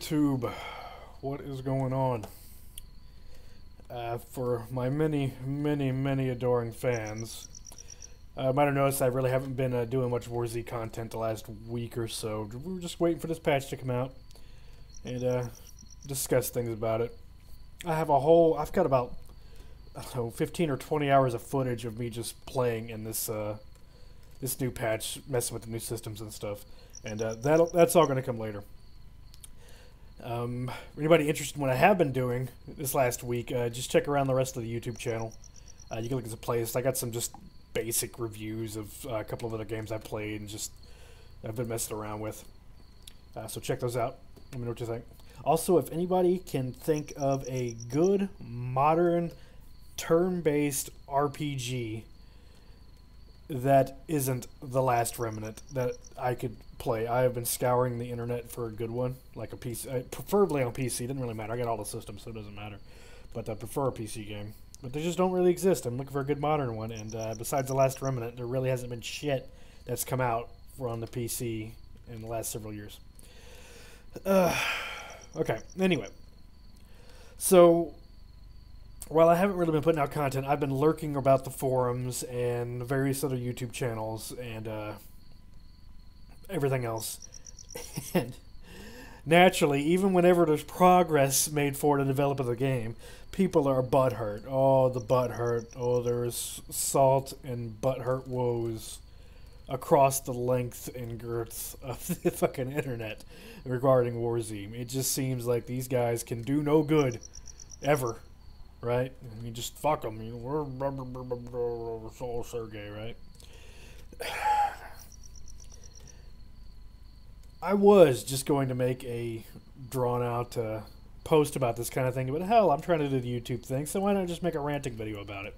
YouTube, what is going on? For my many adoring fans, might have noticed I really haven't been doing much War Z content the last week or so. We were just waiting for this patch to come out and discuss things about it. I've got about, I don't know, 15 or 20 hours of footage of me just playing in this this new patch, messing with the new systems and stuff, and that's all going to come later. Anybody interested in what I have been doing this last week, just check around the rest of the YouTube channel. You can look at the playlist. I got some just basic reviews of a couple of other games I played and just I've been messing around with. So check those out. Let me know what you think. Also, if anybody can think of a good, modern, turn-based RPG that isn't The Last Remnant that I could play, I have been scouring the internet for a good one, like a PC, preferably on PC. It doesn't really matter. I got all the systems, so it doesn't matter. But I prefer a PC game. But they just don't really exist. I'm looking for a good modern one, and besides The Last Remnant, there really hasn't been shit that's come out on the PC in the last several years. Okay, anyway. So, while I haven't really been putting out content, I've been lurking about the forums and various other YouTube channels and everything else. And naturally, even whenever there's progress made for the development of the game, people are butthurt. Oh, the butthurt. Oh, there's salt and butthurt woes across the length and girth of the fucking internet regarding War Z. It just seems like these guys can do no good ever, right? I mean, just fuck them. You know, we're Soul Sergey, right? I was just going to make a drawn-out post about this kind of thing, but hell, I'm trying to do the YouTube thing, so why not just make a ranting video about it?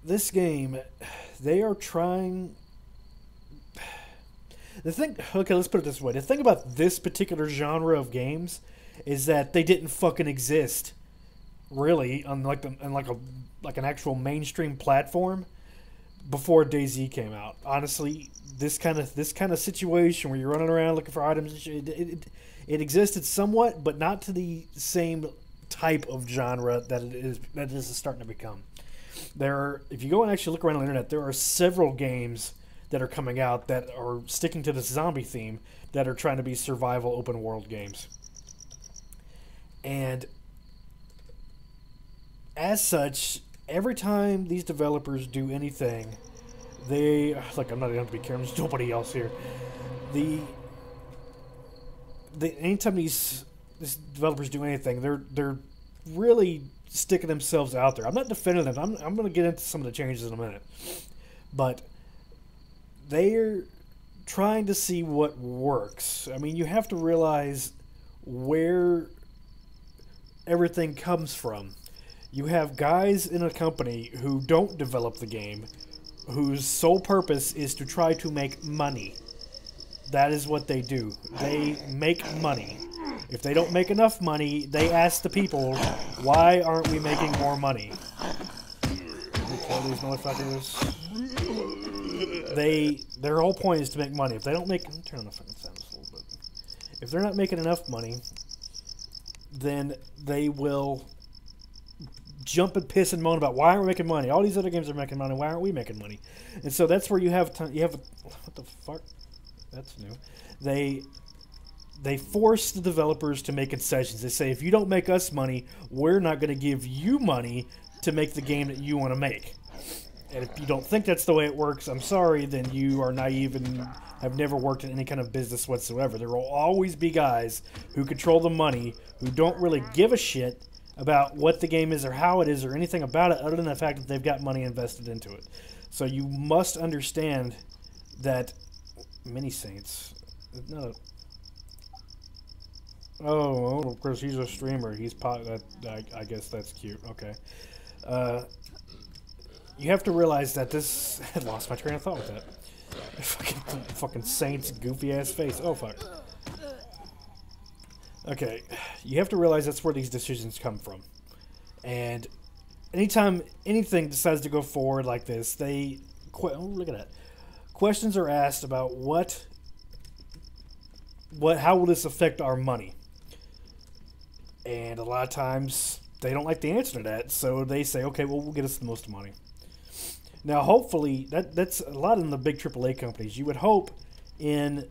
This game, they are trying... Okay, let's put it this way. The thing about this particular genre of games is that they didn't fucking exist, really, on like an actual mainstream platform before DayZ came out. Honestly, this kind of situation where you're running around looking for items and shit, it existed somewhat, but not to the same type of genre that it is starting to become. If you go and actually look around on the internet, there are several games that are coming out that are sticking to the zombie theme that are trying to be survival open world games. And as such, every time these developers do anything, like, I'm not going to be careful, there's nobody else here. Anytime these developers do anything, they're really sticking themselves out there. I'm not defending them. I'm going to get into some of the changes in a minute. But they're trying to see what works. I mean, you have to realize where everything comes from. You have guys in a company who don't develop the game, whose sole purpose is to try to make money. That is what they do. They make money. If they don't make enough money, they ask the people, why aren't we making more money? Kill these motherfuckers. Their whole point is to make money. If they don't make... Turn on the fucking sound a little bit. If they're not making enough money, then they will jump and piss and moan about why aren't we making money? All these other games are making money. Why aren't we making money? And so that's where you have what the fuck? That's new. They force the developers to make concessions. They say, if you don't make us money, we're not going to give you money to make the game that you want to make. And if you don't think that's the way it works, I'm sorry, then you are naive and have never worked in any kind of business whatsoever. There will always be guys who control the money who don't really give a shit about what the game is or how it is or anything about it other than the fact that they've got money invested into it. So you must understand that Mini Saints... No. Oh, of course, he's a streamer. I guess that's cute. Okay. You have to realize that this... I lost my train of thought with that. Fucking Saint's goofy-ass face. Oh, fuck. Okay. You have to realize that's where these decisions come from. And anytime anything decides to go forward like this, oh, look at that. Questions are asked about what how will this affect our money? And a lot of times they don't like the answer to that, so they say, okay, well, we'll get us the most money. Now, hopefully, that's a lot in the big AAA companies. You would hope in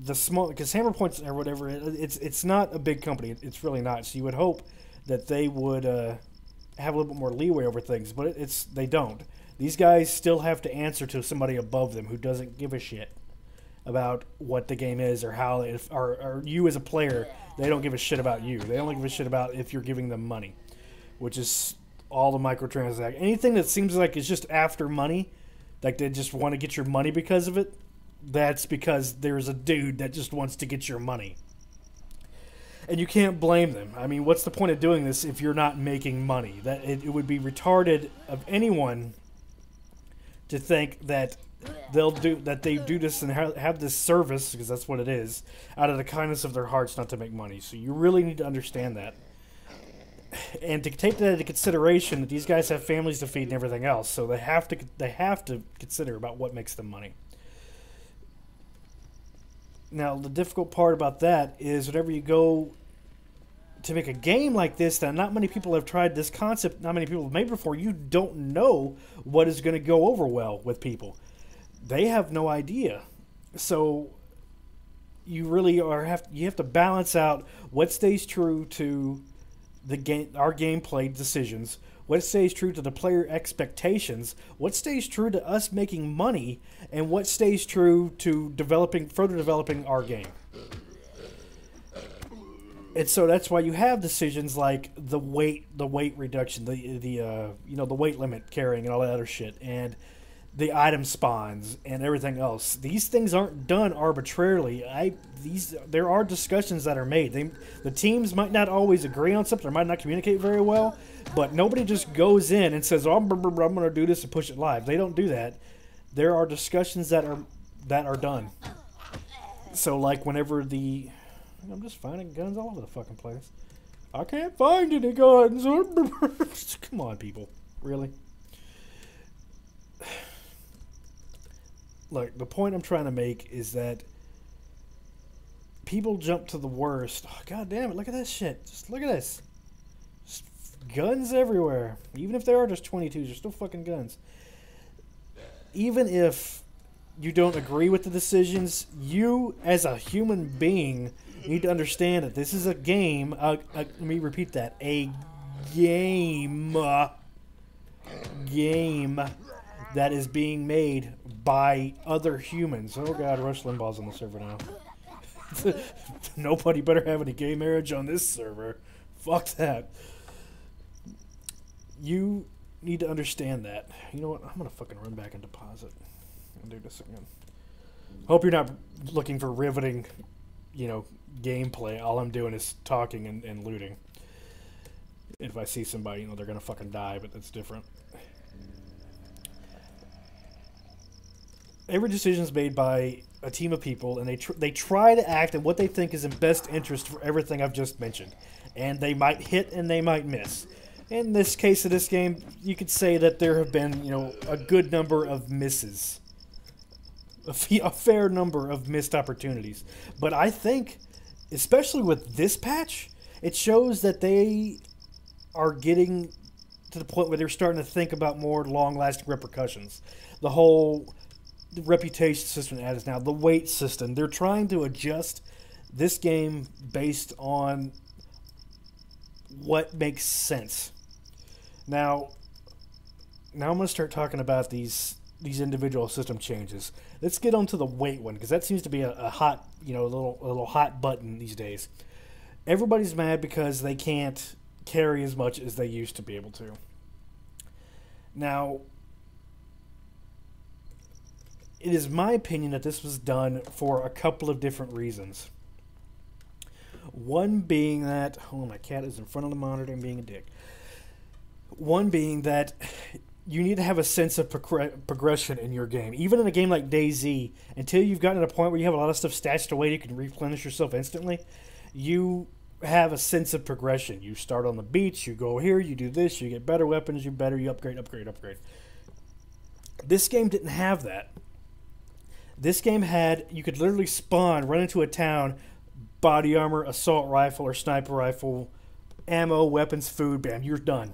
the small, because Hammer Points or whatever, it's not a big company. It's really not. So you would hope that they would have a little bit more leeway over things, but they don't. These guys still have to answer to somebody above them who doesn't give a shit about what the game is or how, or you as a player, they don't give a shit about you. They don't give a shit about if you're giving them money, which is all the microtransactions. Anything that seems like it's just after money, like they just want to get your money because of it, that's because there's a dude that just wants to get your money. And you can't blame them. I mean, what's the point of doing this if you're not making money? That it would be retarded of anyone to think that they do this and have this service, because that's what it is, out of the kindness of their hearts, not to make money. So you really need to understand that, and to take that into consideration that these guys have families to feed and everything else. So they have to consider about what makes them money. Now, the difficult part about that is whenever you go to make a game like this, that not many people have tried this concept, not many people have made before, you don't know what is going to go over well with people. They have no idea. So you really have to balance out what stays true to the game, our gameplay decisions, what stays true to the player expectations, what stays true to us making money, and what stays true to further developing our game. And so that's why you have decisions like the weight reduction, the weight limit carrying and all that other shit, and the item spawns and everything else. These things aren't done arbitrarily. There are discussions that are made. The teams might not always agree on something, or might not communicate very well, but nobody just goes in and says, "Oh, I'm going to do this and push it live." They don't do that. There are discussions that are done. So, like whenever I'm just finding guns all over the fucking place. I can't find any guns. Come on, people. Really? Look, the point I'm trying to make is that people jump to the worst. Oh, God damn it, look at that shit. Just look at this. Just guns everywhere. Even if there are just 22s, there's still fucking guns. Even if you don't agree with the decisions, you, as a human being, need to understand that this is a game. Let me repeat that. A game that is being made by other humans. Oh God, Rush Limbaugh's on the server now. Nobody better have any gay marriage on this server. Fuck that. You need to understand that. You know what? I'm gonna fucking run back and deposit and do this again. Hope you're not looking for riveting, gameplay. All I'm doing is talking and looting. If I see somebody, they're gonna fucking die, but that's different. Every decision is made by a team of people, and they try to act in what they think is in best interest for everything I've just mentioned. And they might hit and they might miss. In this case of this game, you could say that there have been, a good number of misses. A fair number of missed opportunities. But I think, especially with this patch, it shows that they are getting to the point where they're starting to think about more long-lasting repercussions. The whole reputation system it has now, the weight system. They're trying to adjust this game based on what makes sense. Now I'm going to start talking about these individual system changes. Let's get on to the weight one, because that seems to be a hot, a little hot button these days. Everybody's mad because they can't carry as much as they used to be able to. Now, it is my opinion that this was done for a couple of different reasons. One being that, my cat is in front of the monitor and being a dick. One being that you need to have a sense of progression in your game. Even in a game like DayZ, until you've gotten to a point where you have a lot of stuff stashed away, you can replenish yourself instantly, you have a sense of progression. You start on the beach, you go here, you do this, you get better weapons, you upgrade. This game didn't have that. This game had, you could literally spawn, run into a town, body armor, assault rifle, or sniper rifle, ammo, weapons, food, bam, you're done.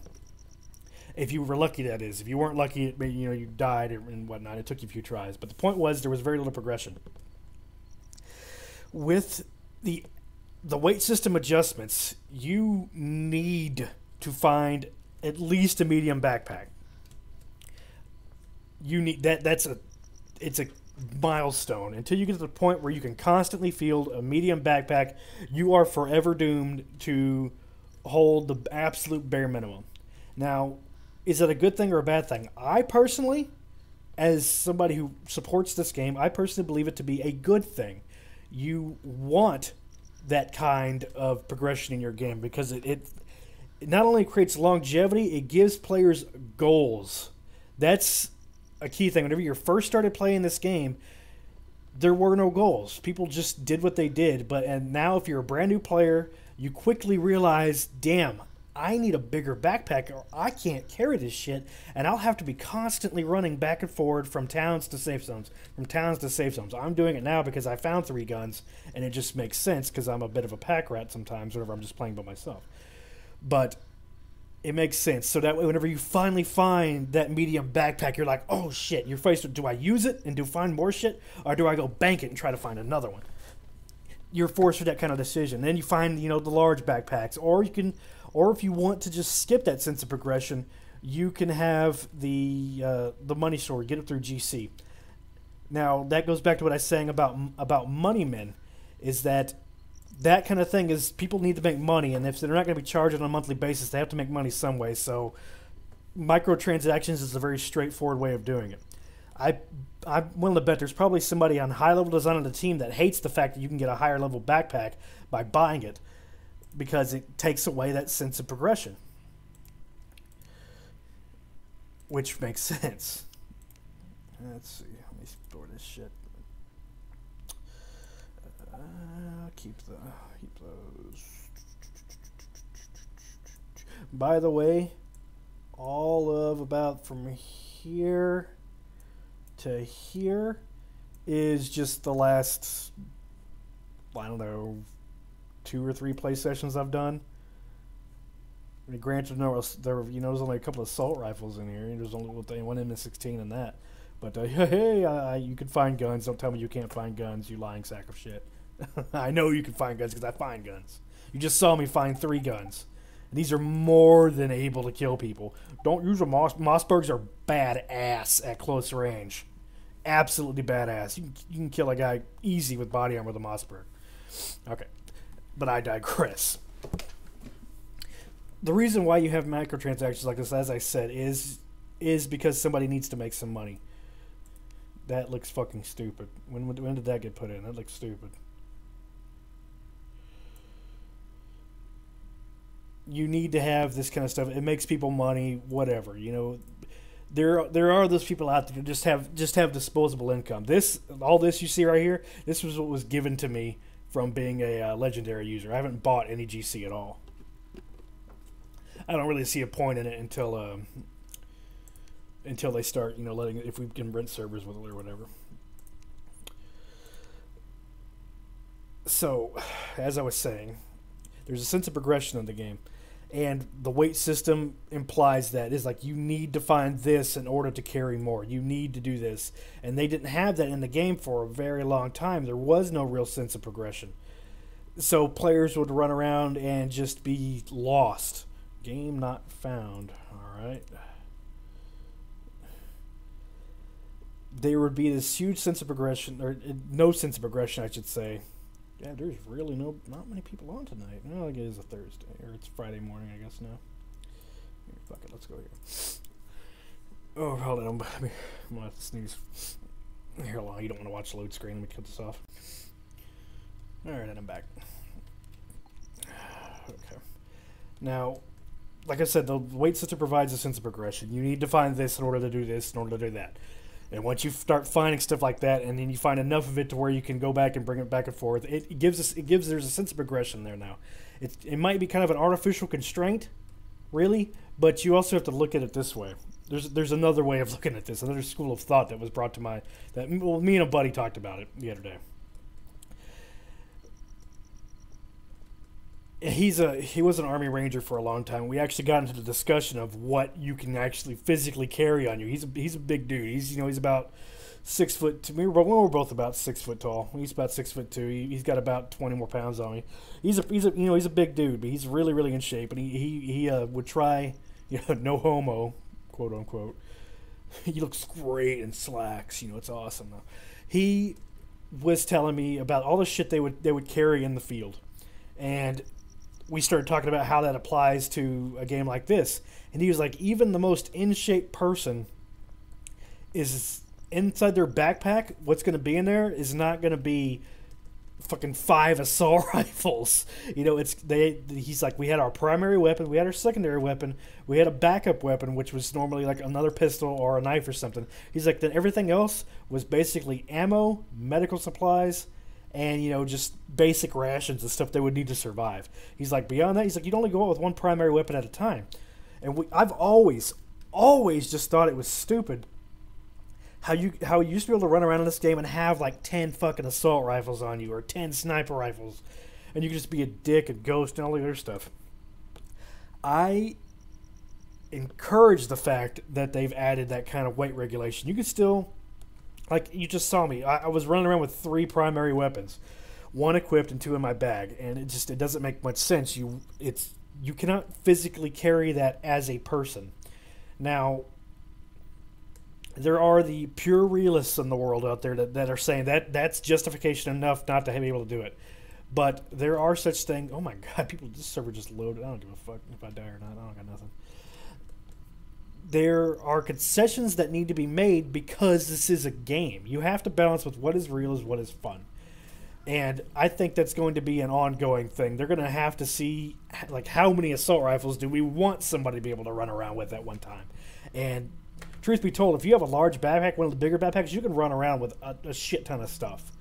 If you were lucky, that is. If you weren't lucky, it may, you died and whatnot. It took you a few tries. But the point was, there was very little progression. With the weight system adjustments, you need to find at least a medium backpack. You need it's a milestone. Until you get to the point where you can constantly field a medium backpack, you are forever doomed to hold the absolute bare minimum. Now, is it a good thing or a bad thing? I personally, as somebody who supports this game, I personally believe it to be a good thing. You want that kind of progression in your game because it not only creates longevity, it gives players goals. That's a key thing. Whenever you first started playing this game, there were no goals. People just did what they did. And now if you're a brand new player, you quickly realize, damn, I need a bigger backpack or I can't carry this shit, and I'll have to be constantly running back and forward from towns to safe zones, from towns to safe zones. I'm doing it now because I found 3 guns, and it just makes sense because I'm a bit of a pack rat sometimes whenever I'm just playing by myself. But it makes sense. So that way, whenever you finally find that medium backpack, you're like, oh shit, you're faced with, do I use it and do find more shit, or do I go bank it and try to find another one? You're forced with that kind of decision. Then you find, the large backpacks, or if you want to just skip that sense of progression, you can have the money store, get it through GC. Now that goes back to what I was saying about money men, is that kind of thing is people need to make money, and if they're not going to be charged on a monthly basis, they have to make money some way. So microtransactions is a very straightforward way of doing it. I'm willing to bet there's probably somebody on high-level design on the team that hates the fact that you can get a higher-level backpack by buying it, because it takes away that sense of progression, which makes sense. Let's see. Let me store this shit. Keep those. By the way, all of about from here to here is just the last, I don't know, 2 or 3 play sessions I've done. I mean, granted, there's only a couple of assault rifles in here. There's only one M16 in that. But hey, you can find guns. Don't tell me you can't find guns, you lying sack of shit. I know you can find guns because I find guns. You just saw me find 3 guns. And these are more than able to kill people. Don't use them. Mossbergs are badass at close range. Absolutely badass. You can kill a guy easy with body armor with a Mossberg. Okay. But I digress. The reason why you have microtransactions like this, as I said, is because somebody needs to make some money. That looks fucking stupid. When did that get put in? That looks stupid. You need to have this kind of stuff. It makes people money, whatever. There are those people out there who just have disposable income. All this you see right here, this was what was given to me from being a legendary user. I haven't bought any GC at all. I don't really see a point in it until they start, letting, if we can rent servers with it or whatever. So, as I was saying, there's a sense of progression in the game, and the weight system implies that. It's like you need to find this in order to carry more. You need to do this, and they didn't have that in the game for a very long time. There was no real sense of progression, so players would run around and just be lost. Game not found. All right. There would be this huge sense of progression, or no sense of progression, I should say. Yeah, there's really not many people on tonight. No, I guess it's a Thursday, or it's Friday morning, I guess now. Here, fuck it, let's go here. Oh, hold on, I'm gonna have to sneeze. Here, hold on, you don't want to watch load screen. Let me cut this off. All right, and I'm back. Okay. Now, like I said, the weight system provides a sense of progression. You need to find this in order to do this, in order to do that. And once you start finding stuff like that, and then you find enough of it to where you can go back and bring it back and forth, there's a sense of progression there now. It might be kind of an artificial constraint, really, but you also have to look at it this way. there's another way of looking at this, another school of thought that was brought to my that well, me and a buddy talked about it the other day. He was an Army Ranger for a long time. We actually got into the discussion of what you can actually physically carry on you. He's a big dude. He's about 6'2". We're both about 6 foot tall. He's about 6'2". He's got about 20 more pounds on me. He's a big dude, but he's really really in shape. And he would try, no homo, quote unquote. He looks great in slacks. It's awesome though. He was telling me about all the shit they would carry in the field, and we started talking about how that applies to a game like this. And he was like, even the most in shape person is inside their backpack. What's going to be in there is not going to be fucking 5 assault rifles. He's like, we had our primary weapon, we had our secondary weapon, we had a backup weapon, which was normally like another pistol or a knife or something. He's like, then everything else was basically ammo, medical supplies, and just basic rations and stuff they would need to survive. He's like, beyond that, he's like, you'd only go out with one primary weapon at a time. And I've always just thought it was stupid how you used to be able to run around in this game and have like 10 fucking assault rifles on you or 10 sniper rifles, and you could just be a dick and ghost and all the other stuff. I encourage the fact that they've added that kind of weight regulation. You can still, like you just saw me, I was running around with 3 primary weapons, 1 equipped and 2 in my bag, and it doesn't make much sense. You cannot physically carry that as a person. Now, there are the pure realists in the world out there that are saying that's justification enough not to be able to do it. But there are such things. Oh my god, this server just loaded. I don't give a fuck if I die or not. I don't got nothing. There are concessions that need to be made because this is a game. You have to balance with what is real is what is fun. And I think that's going to be an ongoing thing. They're going to have to see, like, how many assault rifles do we want somebody to be able to run around with at one time. And truth be told, if you have a large backpack, one of the bigger backpacks, you can run around with a shit ton of stuff.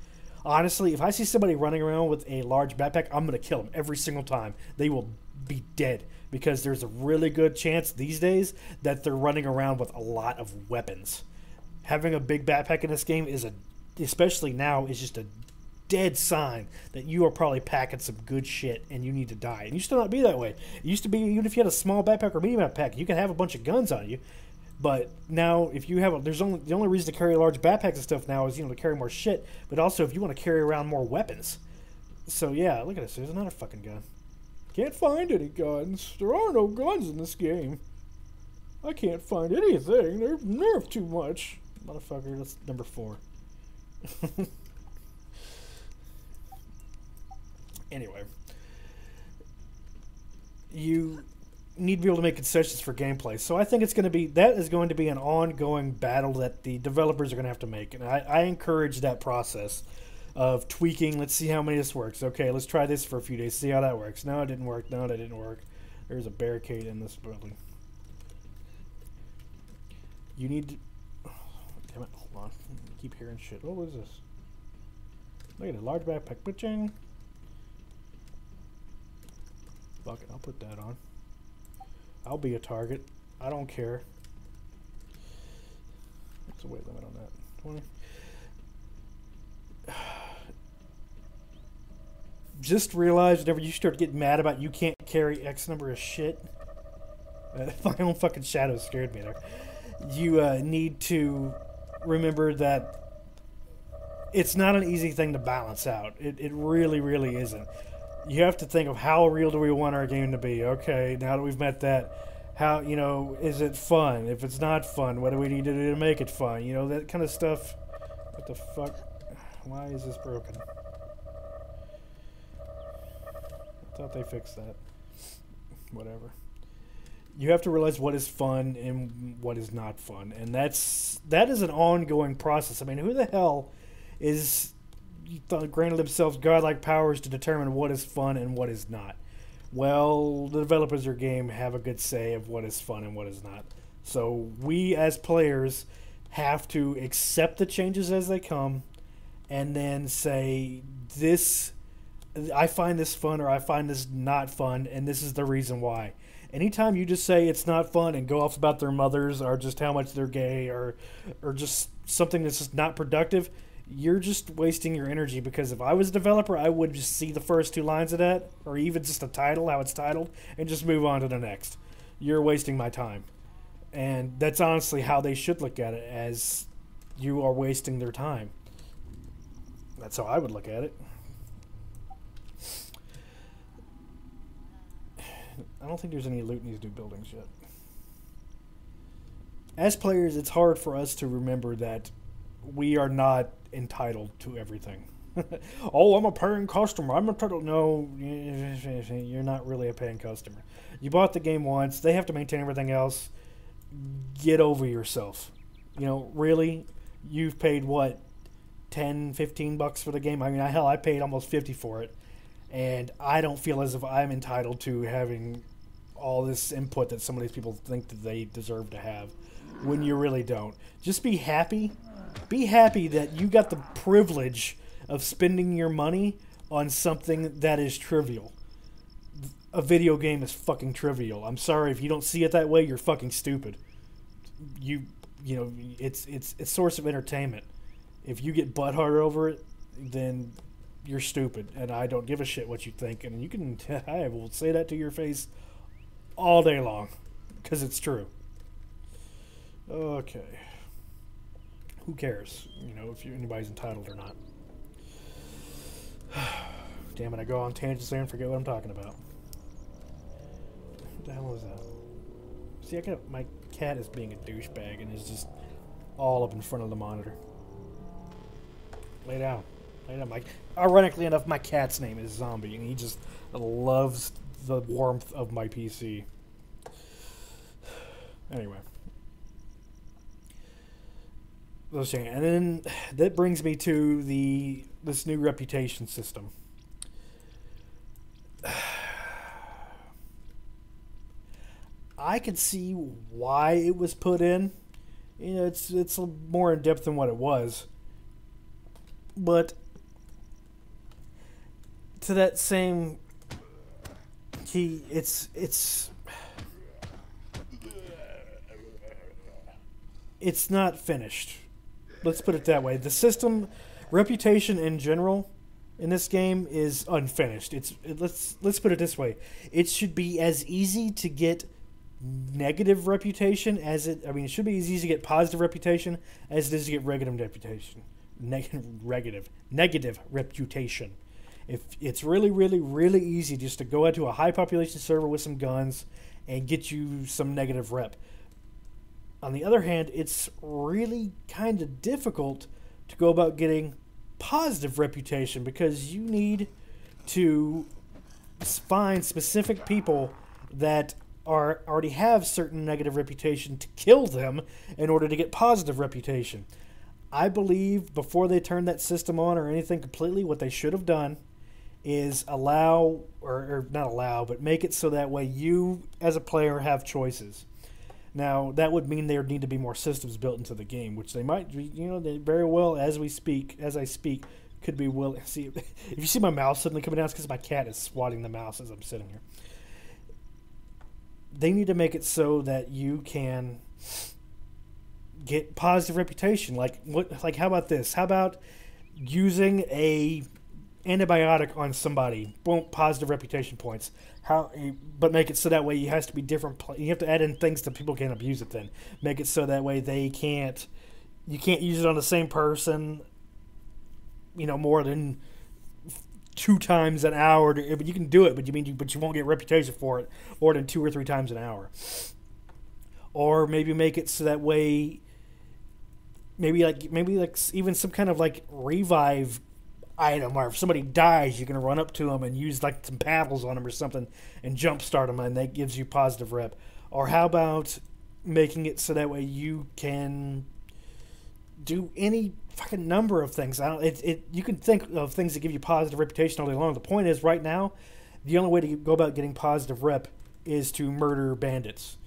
Honestly, if I see somebody running around with a large backpack, I'm going to kill them every single time. They will be dead because there's a really good chance these days that they're running around with a lot of weapons. Having a big backpack in this game especially now, is just a dead sign that you are probably packing some good shit and you need to die. And it used to not be that way. It used to be, even if you had a small backpack or medium backpack, you can have a bunch of guns on you. But now, if you have the only reason to carry large backpacks and stuff now is to carry more shit. But also, if you want to carry around more weapons. So yeah, look at this. There's another fucking gun. Can't find any guns. There are no guns in this game. I can't find anything. They're nerfed too much, motherfucker. That's number 4. Anyway, you need to be able to make concessions for gameplay. So I think that is going to be an ongoing battle that the developers are going to have to make. And I encourage that process of tweaking. Let's see how many this works. Okay, let's try this for a few days, see how that works. No, it didn't work. No, that didn't work. There's a barricade in this building. You need to... Oh, damn it, hold on. I keep hearing shit. What is this? Look at it, large backpack. Bitching. Fuck it, I'll put that on. I'll be a target. I don't care. What's the weight limit on that? 20? Just realize whenever you start getting mad about you can't carry X number of shit. My own fucking shadow scared me there. You need to remember that it's not an easy thing to balance out. It really, really isn't. You have to think of how real do we want our game to be. Okay, now that we've met that, how, is it fun? If it's not fun, what do we need to do to make it fun? That kind of stuff. What the fuck? Why is this broken? I thought they fixed that. Whatever. You have to realize what is fun and what is not fun. And that is an ongoing process. I mean, who the hell is... granted themselves godlike powers to determine what is fun and what is not? Well, the developers of your game have a good say of what is fun and what is not. So we as players have to accept the changes as they come and then say, I find this fun or I find this not fun, and this is the reason why. Anytime you just say it's not fun and go off about their mothers or just how much they're gay or just something that's just not productive, you're just wasting your energy. Because if I was a developer, I would just see the first two lines of that, or even just a title, how it's titled, and just move on to the next. You're wasting my time. And that's honestly how they should look at it, as you are wasting their time. That's how I would look at it. I don't think there's any loot in these new buildings yet. As players, it's hard for us to remember that we are not entitled to everything. Oh, I'm a paying customer. I'm entitled. No, you're not really a paying customer. You bought the game once. They have to maintain everything else. Get over yourself. You know, really, you've paid what, 10, 15 bucks for the game? I mean, hell, I paid almost 50 for it. And I don't feel as if I'm entitled to having all this input that some of these people think that they deserve to have, when you really don't. Just be happy. Be happy that you got the privilege of spending your money on something that is trivial. A video game is fucking trivial. I'm sorry if you don't see it that way. You're fucking stupid. You know, it's a source of entertainment. If you get butthurt over it, then you're stupid, and I don't give a shit what you think. And you can, I will say that to your face all day long, because it's true. Okay. Who cares, you know, if anybody's entitled or not? Damn it, I go on tangents there and forget what I'm talking about. What the hell is that? See, my cat is being a douchebag and is just all up in front of the monitor. Lay down. Ironically enough, my cat's name is Zombie, and he just loves the warmth of my PC. Anyway. And then that brings me to this new reputation system. I can see why it was put in. You know, it's more in depth than what it was. But to that same key, it's not finished. Let's put it that way. The system, reputation in general, in this game is unfinished. Let's put it this way. It should be as easy to get negative reputation as it. I mean, it should be as easy to get positive reputation as it is to get negative reputation. Negative reputation. If it's really, really, really easy just to go out to a high population server with some guns and get you some negative rep. On the other hand, it's really kind of difficult to go about getting positive reputation, because you need to find specific people that already have certain negative reputation to kill them in order to get positive reputation. I believe before they turn that system on or anything completely, what they should have done is allow, or not allow, but make it so that way you as a player have choices. Now, that would mean there need to be more systems built into the game, which they might, you know, they very well, as I speak, could be willing. See, if you see my mouse suddenly coming down, it's because my cat is swatting the mouse as I'm sitting here. They need to make it so that you can get positive reputation. Like how about this? How about using a antibiotic on somebody? Boom, positive reputation points. But make it so that way you has to be different. You have to add in things that people can't abuse it. Then make it so that way you can't use it on the same person, you know, more than 2 times an hour. But you can do it, but you won't get reputation for it more than 2 or 3 times an hour. Or maybe make it so that way, maybe like even some kind of like revive item, or if somebody dies, you can run up to them and use like some paddles on them or something and jumpstart them, and that gives you positive rep. Or how about making it so that way you can do any fucking number of things. You can think of things that give you positive reputation all day long. The point is, right now, the only way to go about getting positive rep is to murder bandits,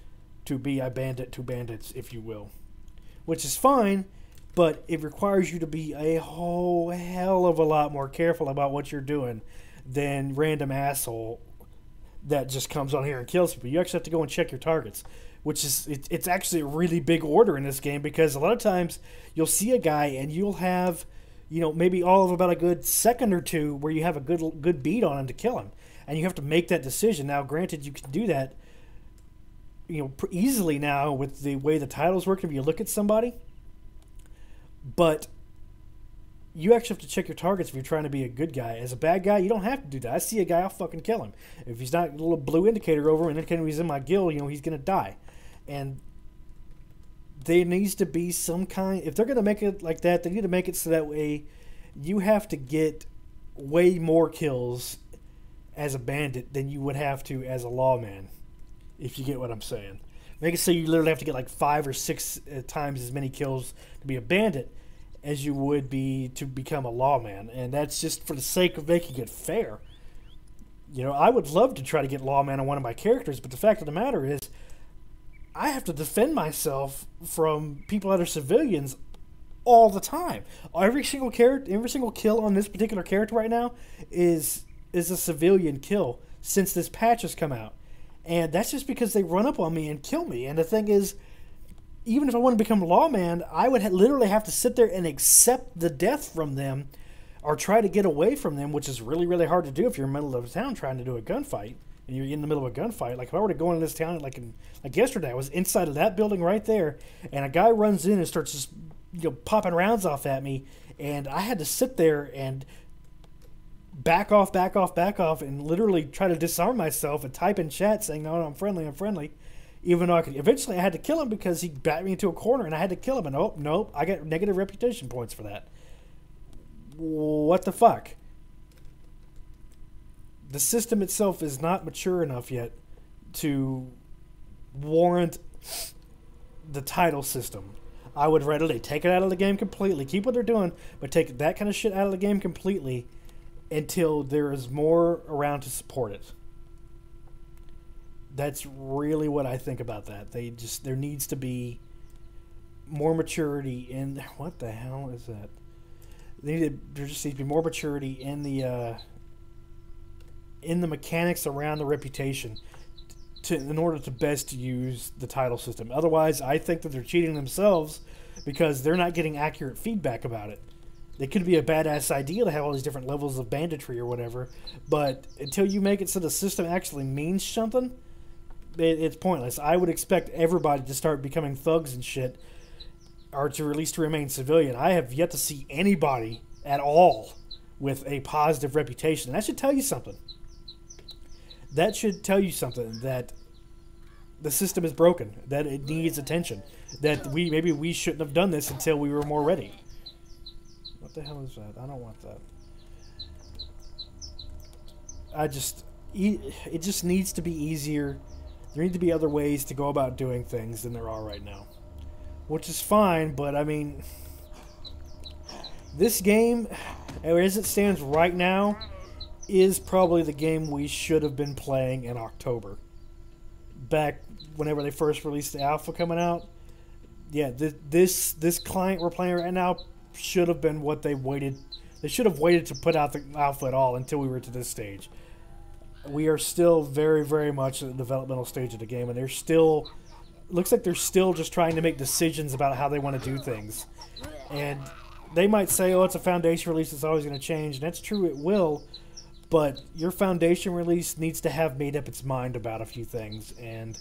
to be a bandit to bandits, if you will, which is fine. But it requires you to be a whole hell of a lot more careful about what you're doing than random asshole that just comes on here and kills people. You actually have to go and check your targets, which is it's actually a really big order in this game, because a lot of times you'll see a guy and you'll have, maybe all of about a good second or two where you have a good beat on him to kill him, and you have to make that decision. Now, granted, you can do that, easily now with the way the titles work if you look at somebody, but you actually have to check your targets if you're trying to be a good guy. As a bad guy, you don't have to do that. I see a guy, I'll fucking kill him. If he's not a little blue indicator over and indicating he's in my guild, he's going to die. And there needs to be some kind, if they're going to make it like that, they need to make it so that way you have to get way more kills as a bandit than you would have to as a lawman, if you get what I'm saying. Make it so you literally have to get like 5 or 6 times as many kills to be a bandit as you would be to become a lawman. And that's just for the sake of making it fair. I would love to try to get lawman on one of my characters, but the fact of the matter is I have to defend myself from people that are civilians all the time. Every single kill on this particular character right now is a civilian kill since this patch has come out. And that's just because they run up on me and kill me. And the thing is, even if I want to become a lawman, I would literally have to sit there and accept the death from them or try to get away from them, which is really, really hard to do if you're in the middle of town trying to do a gunfight. And you're in the middle of a gunfight. Like if I were to go into this town, like yesterday, I was inside of that building right there, and a guy runs in and starts just popping rounds off at me, and I had to sit there and back off, and literally try to disarm myself and type in chat saying, no, I'm friendly. Even though eventually I had to kill him because he backed me into a corner and I had to kill him. And nope, I got negative reputation points for that. What the fuck? The system itself is not mature enough yet to warrant the title system. I would readily take it out of the game completely. Keep what they're doing, but take that kind of shit out of the game completely until there is more around to support it. That's really what I think about that. There needs to be more maturity in, what the hell is that? There just needs to be more maturity in the mechanics around the reputation in order to best use the title system. Otherwise, I think that they're cheating themselves because they're not getting accurate feedback about it. It could be a badass idea to have all these different levels of banditry or whatever, but until you make it so the system actually means something, it's pointless. I would expect everybody to start becoming thugs and shit, or to at least to remain civilian. I have yet to see anybody at all with a positive reputation. And that should tell you something. That should tell you something, that the system is broken, that it needs attention, that maybe we shouldn't have done this until we were more ready. What the hell is that? I don't want that. It just needs to be easier. There need to be other ways to go about doing things than there are right now. Which is fine, but I mean, this game, as it stands right now, is probably the game we should have been playing in October. Back whenever they first released the alpha coming out. Yeah, this client we're playing right now should have been what they waited. They should have waited to put out the alpha at all until we were to this stage. We are still very, very much at the developmental stage of the game, and they're still, looks like they're still just trying to make decisions about how they want to do things. And they might say, oh, it's a foundation release, it's always going to change, and that's true, it will, but your foundation release needs to have made up its mind about a few things, and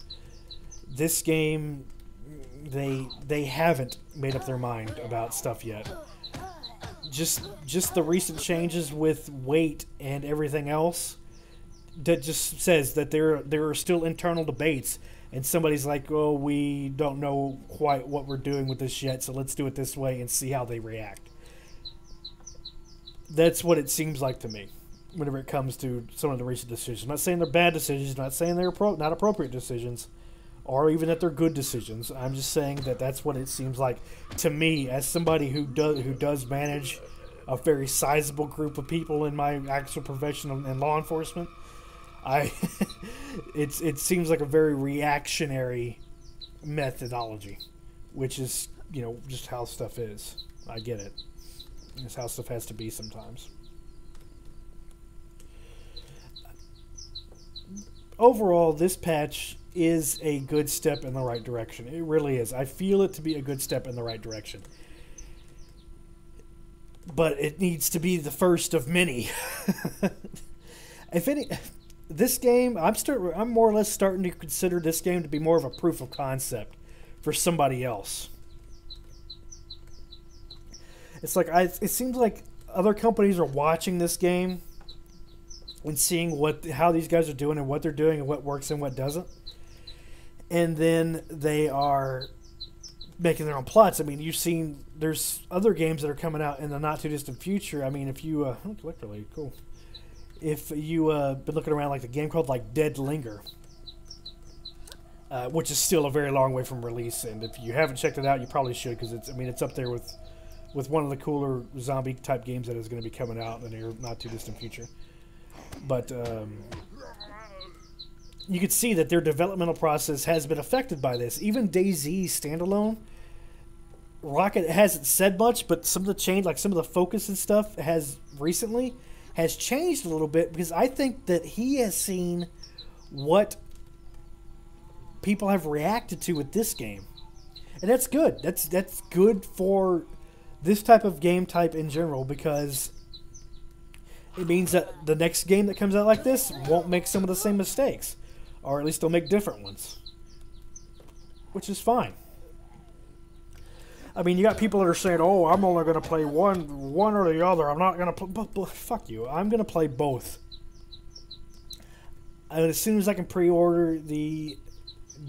this game, they haven't made up their mind about stuff yet. Just the recent changes with weight and everything else, that just says that there are still internal debates, and somebody's like, oh, we don't know quite what we're doing with this yet, so let's do it this way and see how they react. That's what it seems like to me whenever it comes to some of the recent decisions. I'm not saying they're bad decisions, I'm not saying they're not appropriate decisions, or even that they're good decisions. I'm just saying that that's what it seems like to me, as somebody who does manage a very sizable group of people in my actual profession in law enforcement. It seems like a very reactionary methodology, which is, just how stuff is. I get it. It's how stuff has to be sometimes. overall, this patch is a good step in the right direction. It really is. I feel it to be a good step in the right direction. But it needs to be the first of many. If any, this game, I'm more or less starting to consider this game to be more of a proof of concept for somebody else. It's like it seems like other companies are watching this game and seeing how these guys are doing and what they're doing and what works and what doesn't. And then they are making their own plots. I mean, you've seen there's other games that are coming out in the not too distant future. I mean, if you really cool. If you been looking around, like the game called like Dead Linger, which is still a very long way from release, and if you haven't checked it out, you probably should, because it's up there with one of the cooler zombie type games that is going to be coming out in the near not too distant future. But you could see that their developmental process has been affected by this. Even DayZ standalone, Rocket hasn't said much, but some of the change, like some of the focus and stuff, has changed a little bit, because I think that he has seen what people have reacted to with this game, and that's good. That's good for this type of game type in general, because it means that the next game that comes out like this won't make some of the same mistakes, or at least they'll make different ones, which is fine. I mean, you got people that are saying, "Oh, I'm only going to play one or the other. I'm not going to play." Fuck you. I'm going to play both. And as soon as I can pre-order the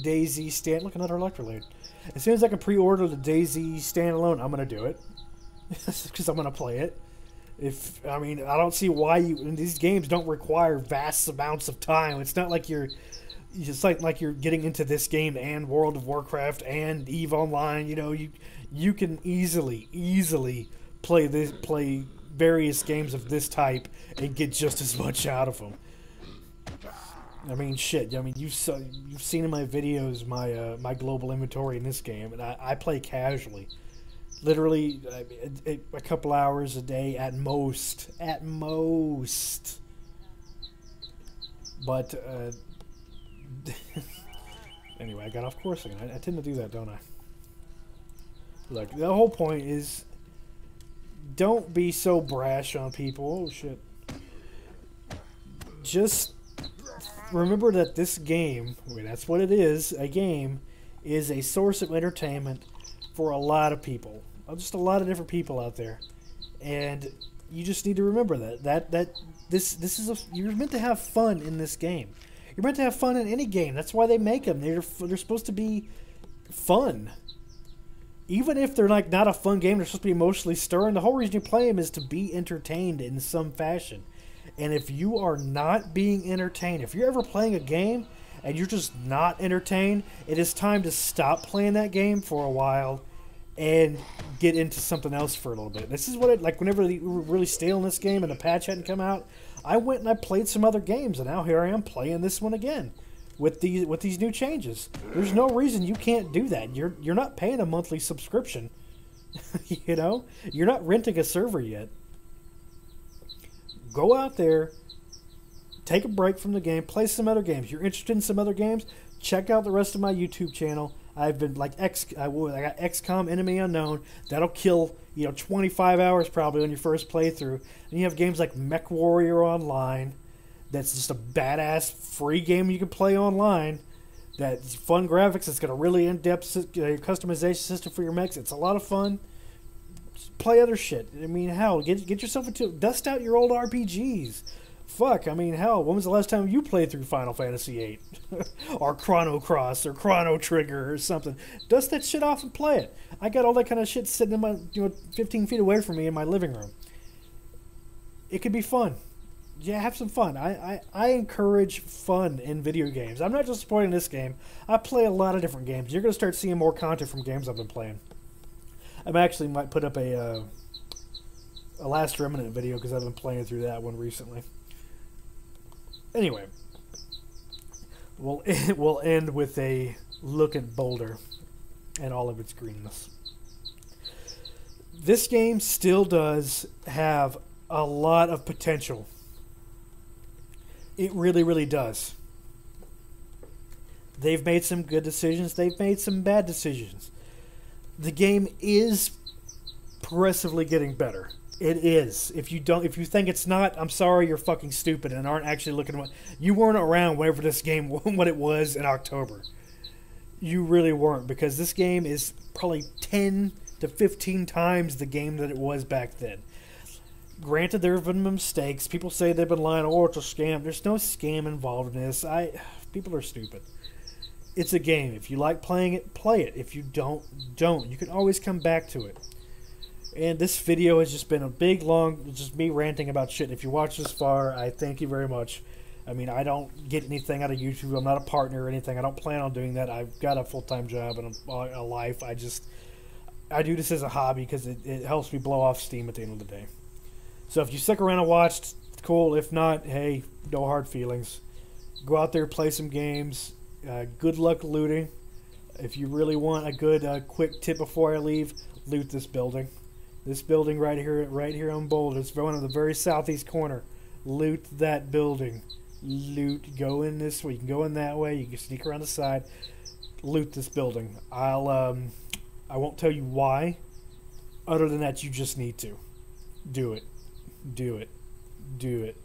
DayZ stand, look, another Electrolyte. As soon as I can pre-order the DayZ standalone, I'm going to do it, because I'm going to play it. I don't see why these games don't require vast amounts of time. It's not like you're getting into this game and World of Warcraft and EVE Online. You know, you can easily play various games of this type and get just as much out of them. I mean, shit. I mean, you've seen in my videos my global inventory in this game, and I play casually. Literally a couple hours a day at most. But anyway, I got off course again. I tend to do that, don't I? Look, the whole point is, don't be so brash on people. Oh shit. Just remember that this game, that's what it is, a game, is a source of entertainment for a lot of people. Just a lot of different people out there. And you just need to remember that you're meant to have fun in this game. You're meant to have fun in any game. That's why they make them. They're supposed to be fun. Even if they're like not a fun game, they're supposed to be emotionally stirring. The whole reason you play them is to be entertained in some fashion. And if you are not being entertained, if you're ever playing a game and you're just not entertained, it is time to stop playing that game for a while and get into something else for a little bit. This is what like whenever we were really stale in this game and the patch hadn't come out, I went and I played some other games, and now here I am playing this one again with these new changes. There's no reason you can't do that. You're not paying a monthly subscription. You know, you're not renting a server yet. Go out there, take a break from the game, play some other games. You're interested in some other games? Check out the rest of my YouTube channel. I've been like I got XCOM Enemy Unknown. That'll kill 25 hours probably on your first playthrough. And you have games like Mech Warrior Online. That's just a badass free game you can play online. That's fun graphics. It's got a really in-depth customization system for your mechs. It's a lot of fun. Just play other shit. I mean, hell, get yourself into dust out your old RPGs. Fuck, I mean, hell, when was the last time you played through Final Fantasy VIII? Or Chrono Cross, or Chrono Trigger, or something? Dust that shit off and play it. I got all that kind of shit sitting in my, 15 feet away from me in my living room. It could be fun. Yeah, have some fun. I encourage fun in video games. I'm not just supporting this game. I play a lot of different games. You're going to start seeing more content from games I've been playing. I actually might put up a Last Remnant video, because I've been playing through that one recently. Anyway, we'll end with a look at Boulder and all of its greenness. This game still does have a lot of potential. It really, really does. They've made some good decisions. They've made some bad decisions. The game is progressively getting better. It is. If you think it's not, I'm sorry, you're fucking stupid and aren't actually looking at what you weren't around whenever this game what it was in October. You really weren't, because this game is probably 10 to 15 times the game that it was back then. Granted, there have been mistakes. People say they've been lying, oh, it's a scam. There's no scam involved in this. People are stupid. It's a game. If you like playing it, play it. If you don't. You can always come back to it. And this video has just been a big, long, just me ranting about shit. If you watch this far, I thank you very much. I mean, I don't get anything out of YouTube. I'm not a partner or anything. I don't plan on doing that. I've got a full-time job and a life. I do this as a hobby because it helps me blow off steam at the end of the day. So if you stick around and watched, cool. If not, hey, no hard feelings. Go out there, play some games. Good luck looting. If you really want a good quick tip before I leave, loot this building. This building right here on Boulder. It's one in the very southeast corner. Loot that building. Loot. Go in this way. You can go in that way. You can sneak around the side. Loot this building. I won't tell you why. Other than that, you just need to. Do it. Do it. Do it.